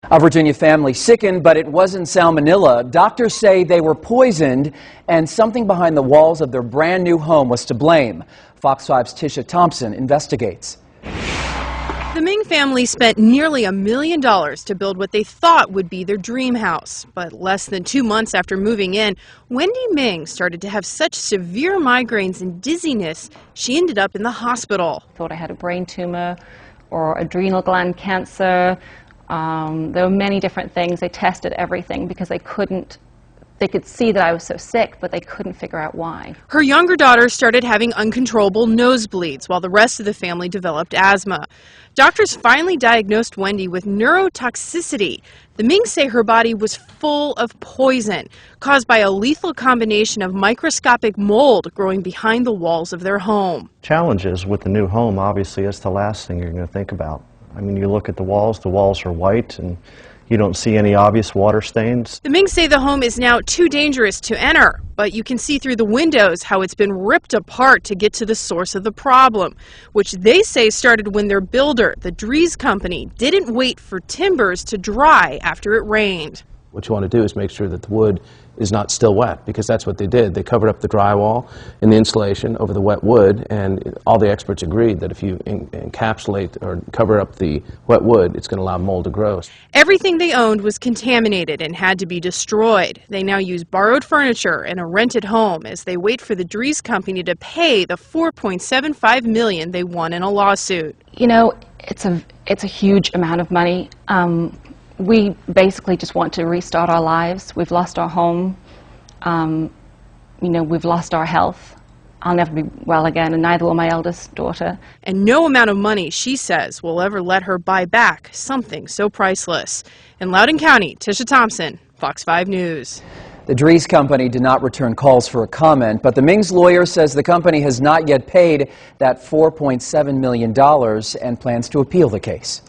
A Virginia family sickened, but it wasn't salmonella. Doctors say they were poisoned, and something behind the walls of their brand new home was to blame. Fox 5's Tisha Thompson investigates. The Ming family spent nearly $1 million to build what they thought would be their dream house. But less than 2 months after moving in, Wendy Ming started to have such severe migraines and dizziness, she ended up in the hospital. Thought I had a brain tumor or adrenal gland cancer. There were many different things. They tested everything because they could see that I was so sick, but they couldn't figure out why. Her younger daughter started having uncontrollable nosebleeds while the rest of the family developed asthma. Doctors finally diagnosed Wendy with neurotoxicity. The Mings say her body was full of poison caused by a lethal combination of microscopic mold growing behind the walls of their home. Challenges with the new home, obviously, is the last thing you're going to think about. I mean, you look at the walls are white, and you don't see any obvious water stains. The Mings say the home is now too dangerous to enter, but you can see through the windows how it's been ripped apart to get to the source of the problem, which they say started when their builder, the Dries Company, didn't wait for timbers to dry after it rained. What you want to do is make sure that the wood is not still wet, because that's what they did. They covered up the drywall and the insulation over the wet wood, and all the experts agreed that if you encapsulate or cover up the wet wood, it's going to allow mold to grow. Everything they owned was contaminated and had to be destroyed. They now use borrowed furniture and a rented home as they wait for the Dries Company to pay the $4.75 million they won in a lawsuit. You know, it's a huge amount of money. We basically just want to restart our lives. We've lost our home. You know, we've lost our health. I'll never be well again, and neither will my eldest daughter. And no amount of money, she says, will ever let her buy back something so priceless. In Loudoun County, Tisha Thompson, Fox 5 News. The Dries Company did not return calls for a comment, but the Mings lawyer says the company has not yet paid that $4.7 million and plans to appeal the case.